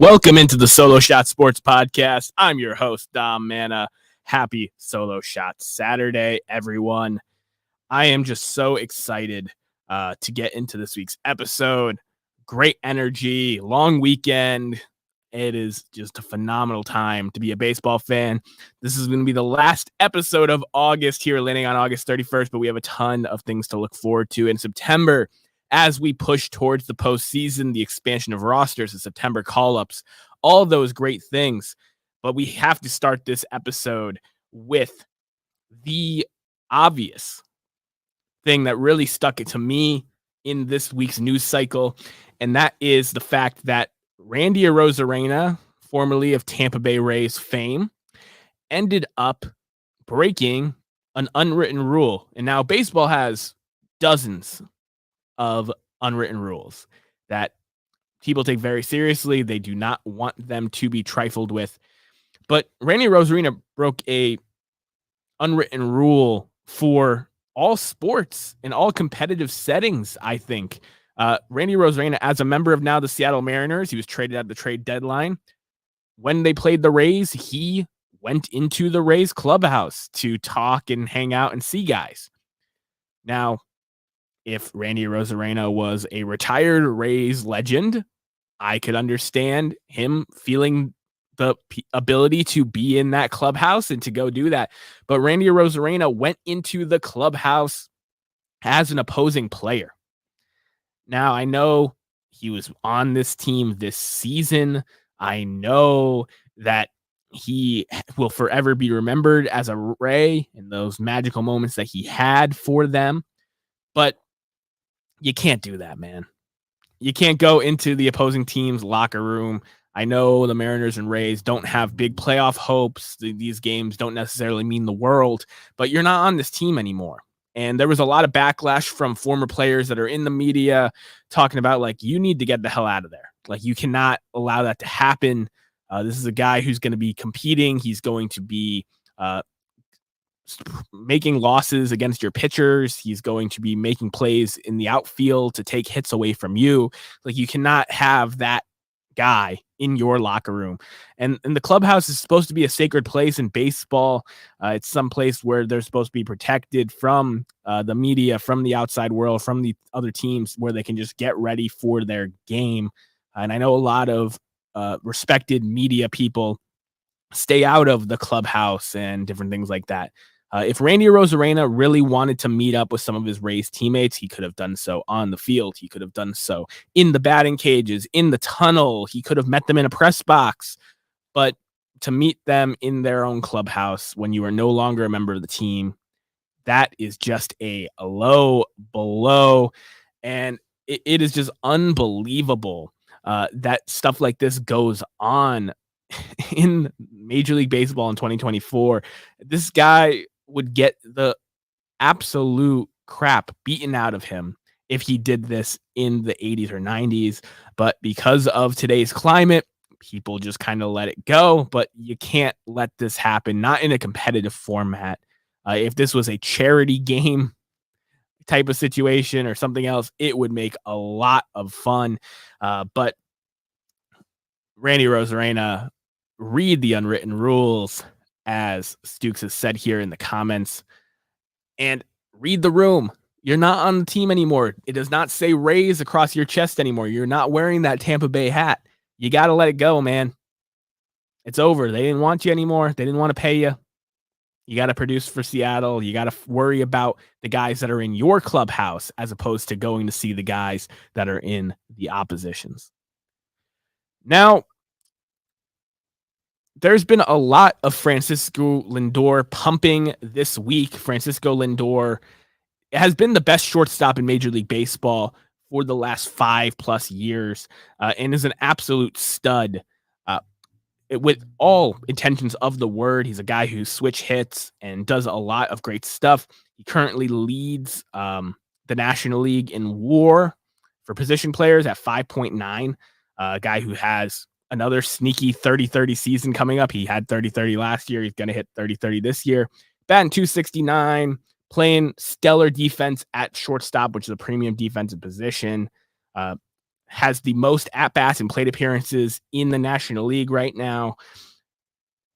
Welcome into the Solo Shot Sports Podcast. I'm your host, Dom Manna. Happy Solo Shot Saturday, everyone. I am just so excited to get into this week's episode. Great energy, long weekend. It is just a phenomenal time to be a baseball fan. This is going to be the last episode of August here, landing on August 31st, but we have a ton of things to look forward to in September as we push towards the postseason, the expansion of rosters, the September call-ups, all those great things. But we have to start this episode with the obvious thing that really stuck it to me in this week's news cycle, and that is the fact that Randy Arozarena, formerly of Tampa Bay Rays fame, ended up breaking an unwritten rule. And now baseball has dozens of unwritten rules that people take very seriously. They do not want them to be trifled with. But Randy Arozarena broke a unwritten rule for all sports in all competitive settings, I think. Randy Arozarena, as a member of now the Seattle Mariners, he was traded at the trade deadline. When they played the Rays, he went into the Rays clubhouse to talk and hang out and see guys. Now, if Randy Arozarena was a retired Rays legend, I could understand him feeling the ability to be in that clubhouse and to go do that. But Randy Arozarena went into the clubhouse as an opposing player. Now, I know he was on this team this season. I know that he will forever be remembered as a Ray in those magical moments that he had for them. But you can't do that, man. You can't go into the opposing team's locker room. I know the Mariners and Rays don't have big playoff hopes. These games don't necessarily mean the world, but you're not on this team anymore. And there was a lot of backlash from former players that are in the media talking about, like, you need to get the hell out of there. Like, you cannot allow that to happen. This is a guy who's going to be competing. He's going to be making losses against your pitchers. He's going to be making plays in the outfield to take hits away from you. Like, you cannot have that guy in your locker room. And the clubhouse is supposed to be a sacred place in baseball. It's some place where they're supposed to be protected from the media, from the outside world, from the other teams, where they can just get ready for their game. And I know a lot of respected media people stay out of the clubhouse and different things like that. If Randy Arozarena really wanted to meet up with some of his Rays teammates, he could have done so on the field. He could have done so in the batting cages, in the tunnel. He could have met them in a press box. But to meet them in their own clubhouse when you are no longer a member of the team, that is just a low blow. And it is just unbelievable that stuff like this goes on in Major League Baseball in 2024. This guy would get the absolute crap beaten out of him if he did this in the 80s or 90s. But because of today's climate, people just kind of let it go. But you can't let this happen, not in a competitive format. If this was a charity game type of situation or something else, it would make a lot of fun. But Randy Arozarena, read the unwritten rules, as Stukes has said here in the comments, and read the room. You're not on the team anymore. It does not say Rays across your chest anymore. You're not wearing that Tampa Bay hat. You got to let it go, man. It's over. They didn't want you anymore. They didn't want to pay you. You got to produce for Seattle. You got to worry about the guys that are in your clubhouse as opposed to going to see the guys that are in the oppositions. Now, there's been a lot of Francisco Lindor pumping this week. Francisco Lindor has been the best shortstop in Major League Baseball for the last 5+ years and is an absolute stud. With all intentions of the word, he's a guy who switch hits and does a lot of great stuff. He currently leads the National League in WAR for position players at 5.9. A guy who has another sneaky 30-30 season coming up. He had 30-30 last year. He's going to hit 30-30 this year. Batting .269, playing stellar defense at shortstop, which is a premium defensive position. has the most at-bats and plate appearances in the National League right now.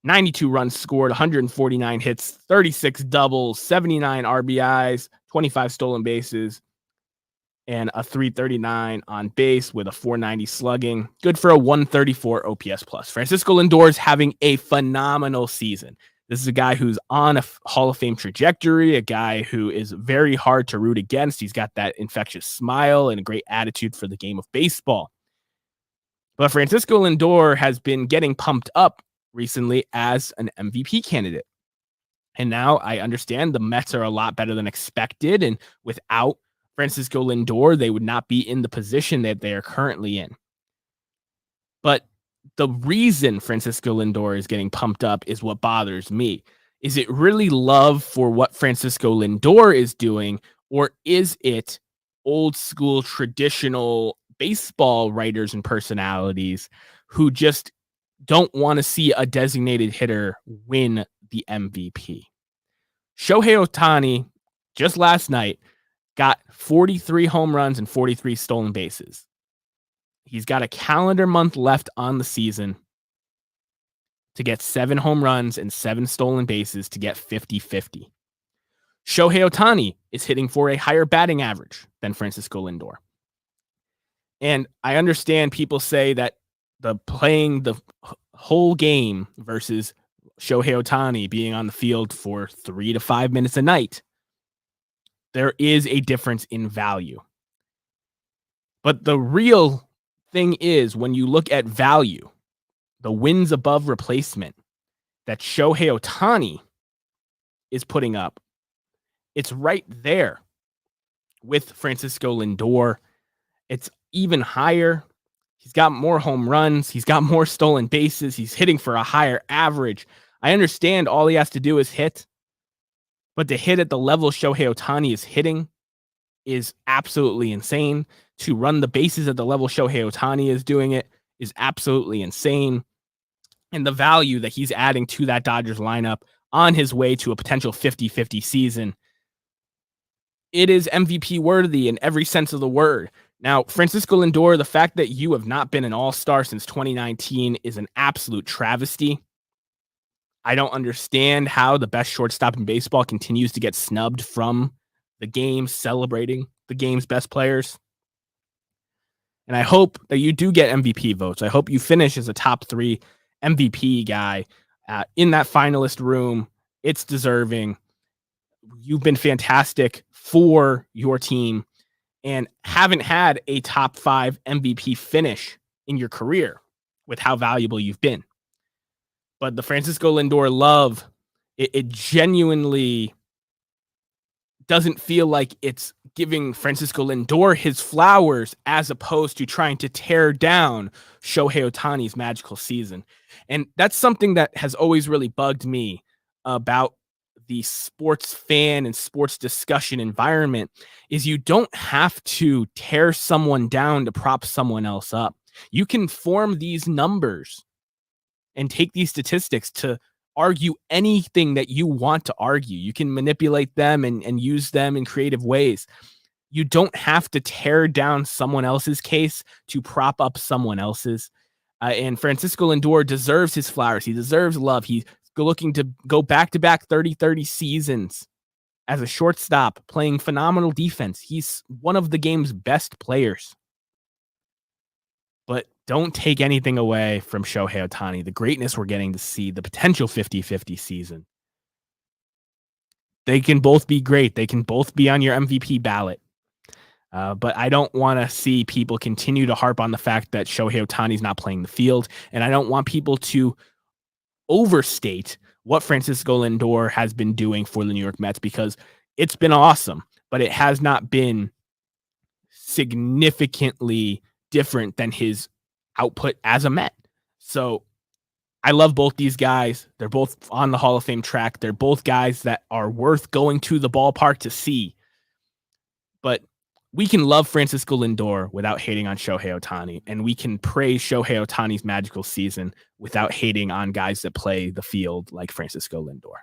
92 runs scored, 149 hits, 36 doubles, 79 RBIs, 25 stolen bases, and a 339 on base with a 490 slugging. Good for a 134 OPS plus. Francisco Lindor is having a phenomenal season. This is a guy who's on a Hall of Fame trajectory, a guy who is very hard to root against. He's got that infectious smile and a great attitude for the game of baseball. But Francisco Lindor has been getting pumped up recently as an MVP candidate. And now I understand the Mets are a lot better than expected. And without Francisco Lindor, they would not be in the position that they are currently in. But the reason Francisco Lindor is getting pumped up is what bothers me. Is it really love for what Francisco Lindor is doing, or is it old school traditional baseball writers and personalities who just don't want to see a designated hitter win the MVP? Shohei Ohtani just last night got 43 home runs and 43 stolen bases. He's got a calendar month left on the season to get 7 home runs and 7 stolen bases to get 50-50. Shohei Ohtani is hitting for a higher batting average than Francisco Lindor. And I understand people say that playing the whole game versus Shohei Ohtani being on the field for 3 to 5 minutes a night, there is a difference in value. But the real thing is, when you look at value, the wins above replacement that Shohei Ohtani is putting up, it's right there with Francisco Lindor. It's even higher. He's got more home runs. He's got more stolen bases. He's hitting for a higher average. I understand all he has to do is hit, but to hit at the level Shohei Ohtani is hitting is absolutely insane. To run the bases at the level Shohei Ohtani is doing it is absolutely insane. And the value that he's adding to that Dodgers lineup on his way to a potential 50-50 season, it is MVP worthy in every sense of the word. Now, Francisco Lindor, the fact that you have not been an all-star since 2019 is an absolute travesty. I don't understand how the best shortstop in baseball continues to get snubbed from the game, celebrating the game's best players. And I hope that you do get MVP votes. I hope you finish as a top 3 MVP guy in that finalist room. It's deserving. You've been fantastic for your team and haven't had a top 5 MVP finish in your career with how valuable you've been. But the Francisco Lindor love, it genuinely doesn't feel like it's giving Francisco Lindor his flowers as opposed to trying to tear down Shohei Ohtani's magical season. And that's something that has always really bugged me about the sports fan and sports discussion environment is you don't have to tear someone down to prop someone else up. You can form these numbers and take these statistics to argue anything that you want to argue. You can manipulate them and use them in creative ways. You don't have to tear down someone else's case to prop up someone else's. And Francisco Lindor deserves his flowers. He deserves love. He's looking to go back-to-back 30-30 seasons as a shortstop, playing phenomenal defense. He's one of the game's best players. But don't take anything away from Shohei Ohtani, the greatness we're getting to see, the potential 50-50 season. They can both be great. They can both be on your MVP ballot. But I don't want to see people continue to harp on the fact that Shohei Ohtani's not playing the field. And I don't want people to overstate what Francisco Lindor has been doing for the New York Mets, because it's been awesome, but it has not been significantly different than his output as a Met. So I love both these guys. They're both on the Hall of Fame track. They're both guys that are worth going to the ballpark to see. But we can love Francisco Lindor without hating on Shohei Ohtani, and we can praise Shohei Ohtani's magical season without hating on guys that play the field like Francisco Lindor.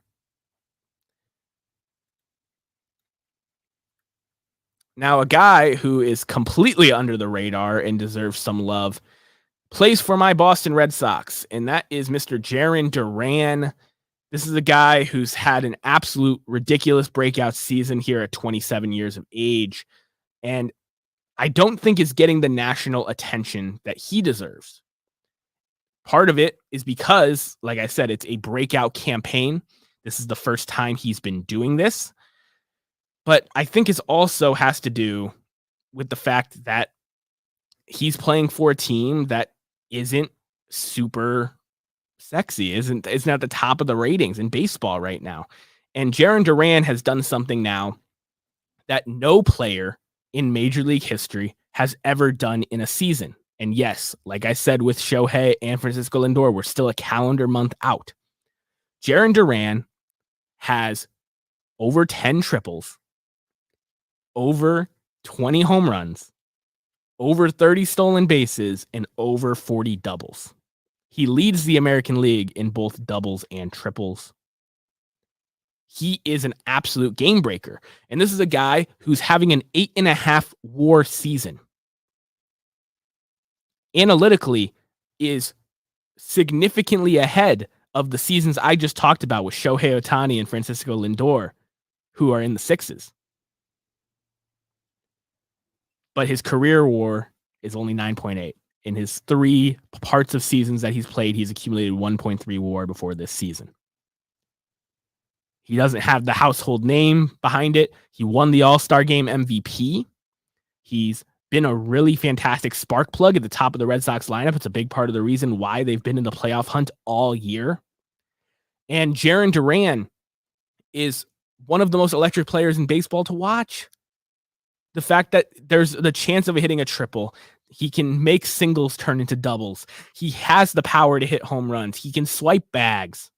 Now, a guy who is completely under the radar and deserves some love plays for my Boston Red Sox, and that is Mr. Jarren Duran. This is a guy who's had an absolute ridiculous breakout season here at 27 years of age, and I don't think is getting the national attention that he deserves. Part of it is because, like I said, it's a breakout campaign. This is the first time he's been doing this. But I think it also has to do with the fact that he's playing for a team that isn't super sexy, isn't at the top of the ratings in baseball right now. And Jarren Duran has done something now that no player in Major League history has ever done in a season. And yes, like I said with Shohei and Francisco Lindor, we're still a calendar month out. Jarren Duran has over 10 triples, over 20 home runs, over 30 stolen bases, and over 40 doubles. He leads the American League in both doubles and triples. He is an absolute game breaker. And this is a guy who's having an 8.5 WAR season. Analytically, is significantly ahead of the seasons I just talked about with Shohei Ohtani and Francisco Lindor, who are in the sixes. But his career WAR is only 9.8. In his 3 parts of seasons that he's played, he's accumulated 1.3 WAR before this season. He doesn't have the household name behind it. He won the All-Star Game MVP. He's been a really fantastic spark plug at the top of the Red Sox lineup. It's a big part of the reason why they've been in the playoff hunt all year. And Jarren Duran is one of the most electric players in baseball to watch. The fact that there's the chance of hitting a triple, he can make singles turn into doubles. He has the power to hit home runs. He can swipe bags.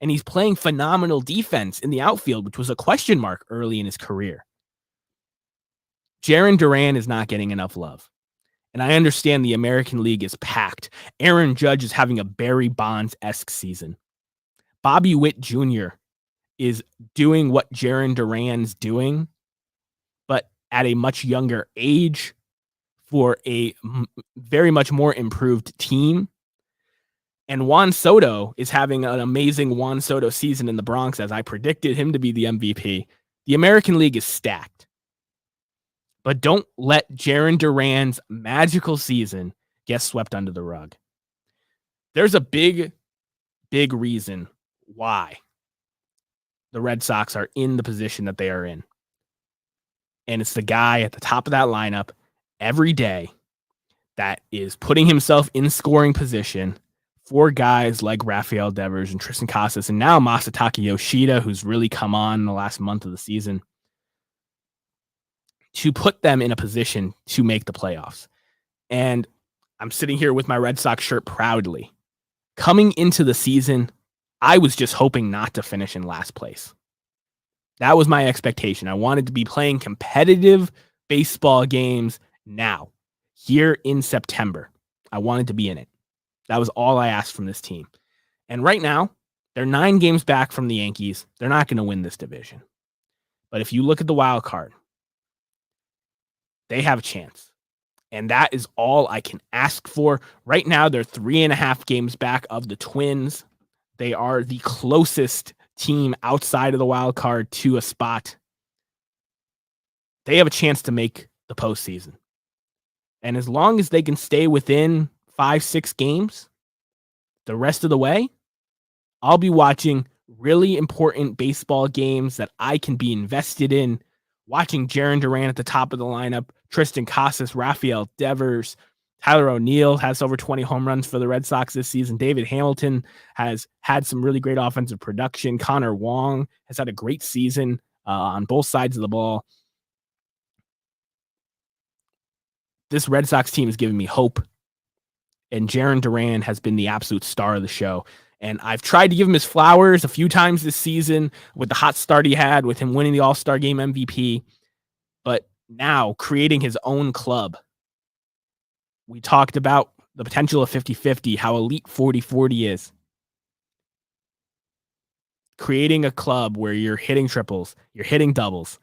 And he's playing phenomenal defense in the outfield, which was a question mark early in his career. Jarren Duran is not getting enough love. And I understand the American League is packed. Aaron Judge is having a Barry Bonds-esque season. Bobby Witt Jr. is doing what Jarren Duran's doing, but at a much younger age for a very much more improved team. And Juan Soto is having an amazing Juan Soto season in the Bronx, as I predicted him to be the MVP. The American League is stacked. But don't let Jarren Duran's magical season get swept under the rug. There's a big reason why the Red Sox are in the position that they are in. And it's the guy at the top of that lineup every day that is putting himself in scoring position for guys like Rafael Devers and Tristan Casas, and now Masataka Yoshida, who's really come on in the last month of the season, to put them in a position to make the playoffs. And I'm sitting here with my Red Sox shirt proudly. Coming into the season, I was just hoping not to finish in last place. That was my expectation. I wanted to be playing competitive baseball games now, here in September. I wanted to be in it. That was all I asked from this team. And right now, they're 9 games back from the Yankees. They're not going to win this division. But if you look at the wild card, they have a chance. And that is all I can ask for. Right now, they're 3.5 games back of the Twins. They are the closest team outside of the wild card to a spot. They have a chance to make the postseason. And as long as they can stay within 5-6 games the rest of the way, I'll be watching really important baseball games that I can be invested in, watching Jarren Duran at the top of the lineup, Tristan Casas, Rafael Devers, Tyler O'Neill has over 20 home runs for the Red Sox this season. David Hamilton has had some really great offensive production. Connor Wong has had a great season on both sides of the ball. This Red Sox team is giving me hope. And Jarren Duran has been the absolute star of the show. And I've tried to give him his flowers a few times this season with the hot start he had with him winning the All-Star Game MVP. But now creating his own club. We talked about the potential of 50-50, how elite 40-40 is. Creating a club where you're hitting triples, you're hitting doubles,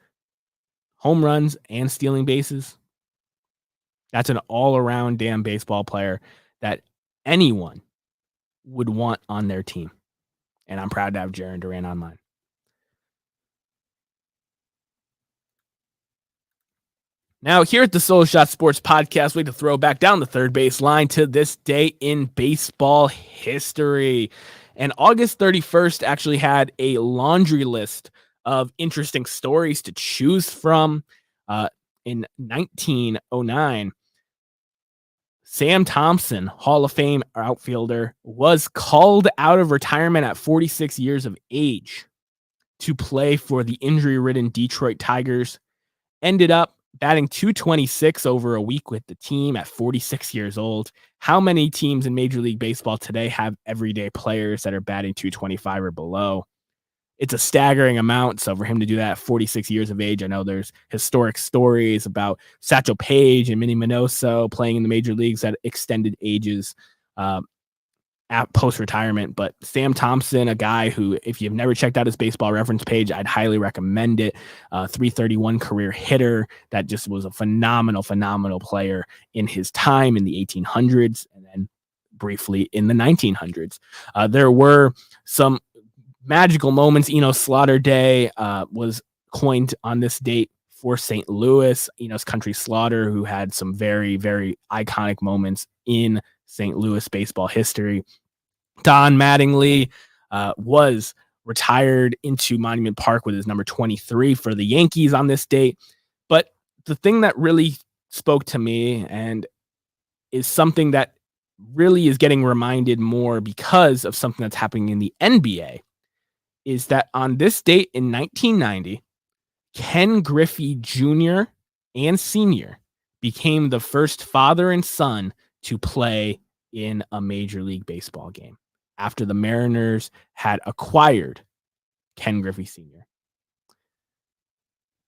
home runs, and stealing bases. That's an all-around damn baseball player that anyone would want on their team. And I'm proud to have Jarren Duran on mine. Now, here at the Solo Shot Sports Podcast, we like to throw back down the third base line to this day in baseball history. And August 31st actually had a laundry list of interesting stories to choose from. In 1909, Sam Thompson, Hall of Fame outfielder, was called out of retirement at 46 years of age to play for the injury-ridden Detroit Tigers. Ended up batting .226 over a week with the team at 46 years old. How many teams in Major League Baseball today have everyday players that are batting .225 or below? It's a staggering amount. So for him to do that at 46 years of age, I know there's historic stories about Satchel Paige and Minnie Minoso playing in the major leagues at extended ages at post-retirement. But Sam Thompson, a guy who, if you've never checked out his baseball reference page, I'd highly recommend it. 331 career hitter that just was a phenomenal player in his time in the 1800s and then briefly in the 1900s. There were some magical moments. Enos Slaughter Day was coined on this date for St. Louis. Enos Country Slaughter, who had some very, very iconic moments in St. Louis baseball history. Don Mattingly was retired into Monument Park with his number 23 for the Yankees on this date. But the thing that really spoke to me and is something that really is getting reminded more because of something that's happening in the NBA is that on this date in 1990, Ken Griffey Jr. and Sr. became the first father and son to play in a Major League Baseball game after the Mariners had acquired Ken Griffey Sr.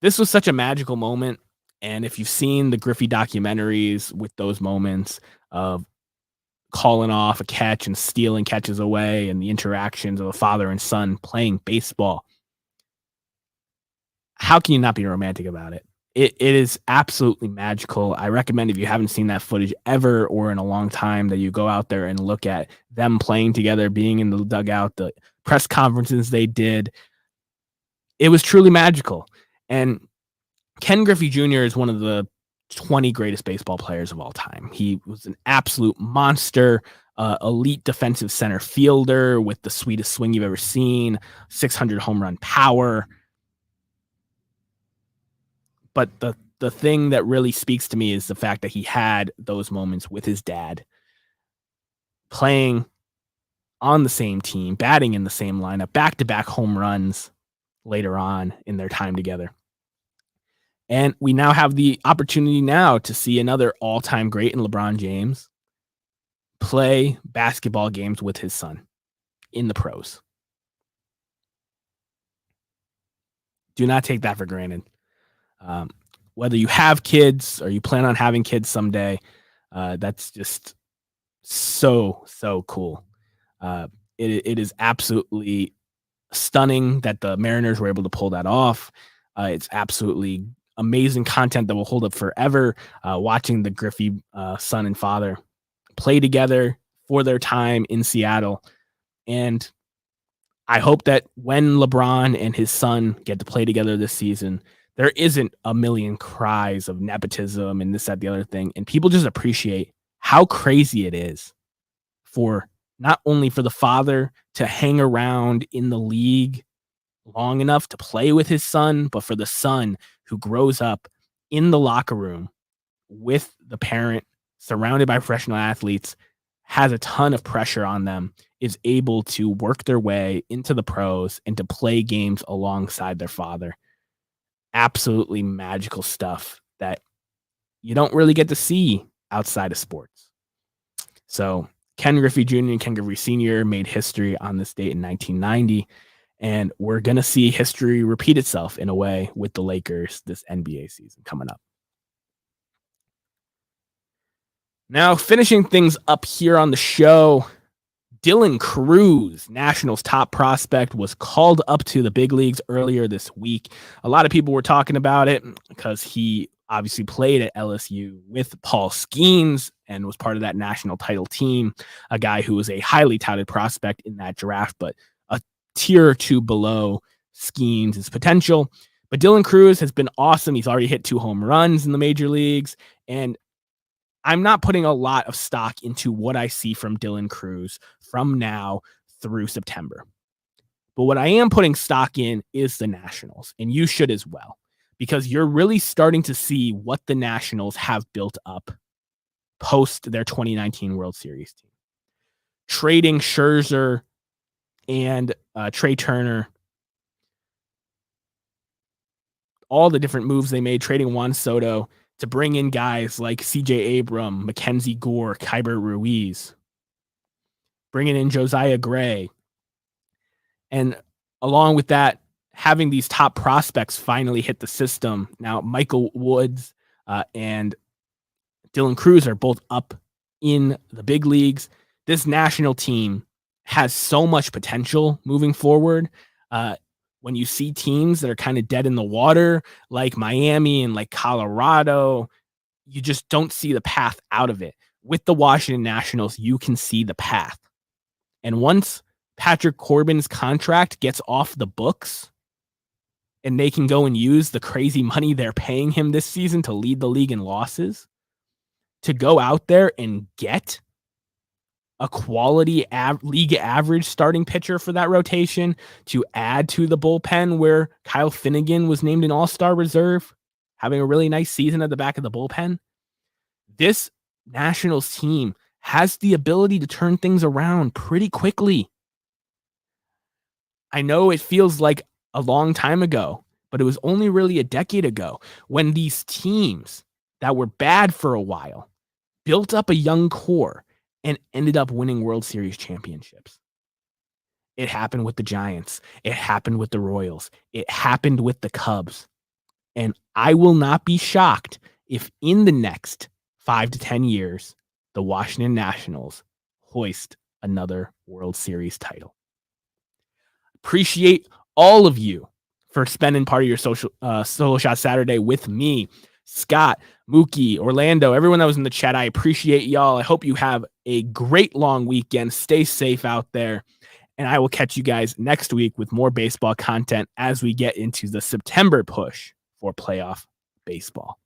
This was such a magical moment. And if you've seen the Griffey documentaries with those moments of calling off a catch and stealing catches away and the interactions of a father and son playing baseball, how can you not be romantic about it? It is absolutely magical. I recommend, if you haven't seen that footage ever or in a long time, that you go out there and look at them playing together, being in the dugout, the press conferences they did. It was truly magical. And Ken Griffey Jr. is one of the 20 greatest baseball players of all time. He was an absolute monster, elite defensive center fielder with the sweetest swing you've ever seen, 600 home run power. But the thing that really speaks to me is the fact that he had those moments with his dad, playing on the same team, batting in the same lineup, back-to-back home runs later on in their time together. And we now have the opportunity now to see another all-time great in LeBron James play basketball games with his son in the pros. Do not take that for granted. Whether you have kids or you plan on having kids someday, that's just so cool. It is absolutely stunning that the Mariners were able to pull that off. It's absolutely amazing content that will hold up forever. Watching the Griffey son and father play together for their time in Seattle. And I hope that when LeBron and his son get to play together this season, there isn't a million cries of nepotism and this, that, the other thing. And people just appreciate how crazy it is for not only for the father to hang around in the league long enough to play with his son, but for the son who grows up in the locker room with the parent, surrounded by professional athletes, has a ton of pressure on them, is able to work their way into the pros and to play games alongside their father. Absolutely magical stuff that you don't really get to see outside of sports. So Ken Griffey Jr. and Ken Griffey Sr. made history on this date in 1990. And we're going to see history repeat itself in a way with the Lakers this NBA season coming up. Now, finishing things up here on the show, Dylan Cruz, Nationals' top prospect, was called up to the big leagues earlier this week. A lot of people were talking about it because he obviously played at LSU with Paul Skeens and was part of that national title team, a guy who was a highly touted prospect in that draft, but a tier or two below Skeens' potential. But Dylan Cruz has been awesome. He's already hit 2 home runs in the major leagues, and I'm not putting a lot of stock into what I see from Dylan Cruz from now through September. But what I am putting stock in is the Nationals, and you should as well, because you're really starting to see what the Nationals have built up post their 2019 World Series team. Trading Scherzer and Trey Turner, all the different moves they made, trading Juan Soto to bring in guys like CJ Abram, Mackenzie Gore, Kyber Ruiz, bringing in Josiah Gray. And along with that, having these top prospects finally hit the system. Now, Michael Woods and Dylan Cruz are both up in the big leagues. This national team has so much potential moving forward. When you see teams that are kind of dead in the water, like Miami and like Colorado, you just don't see the path out of it. With the Washington Nationals, you can see the path. And once Patrick Corbin's contract gets off the books and they can go and use the crazy money they're paying him this season to lead the league in losses, to go out there and get a quality league average starting pitcher for that rotation, to add to the bullpen where Kyle Finnegan was named an all-star reserve, having a really nice season at the back of the bullpen. This Nationals team has the ability to turn things around pretty quickly. I know it feels like a long time ago, but it was only really a decade ago when these teams that were bad for a while built up a young core and ended up winning World Series championships. It happened with the Giants. It happened with the Royals. It happened with the Cubs. And I will not be shocked if in the next 5 to 10 years, the Washington Nationals hoist another World Series title. Appreciate all of you for spending part of your Solo Shot Saturday with me. Scott, Mookie, Orlando, everyone that was in the chat, I appreciate y'all. I hope you have a great long weekend. Stay safe out there. And I will catch you guys next week with more baseball content as we get into the September push for playoff baseball.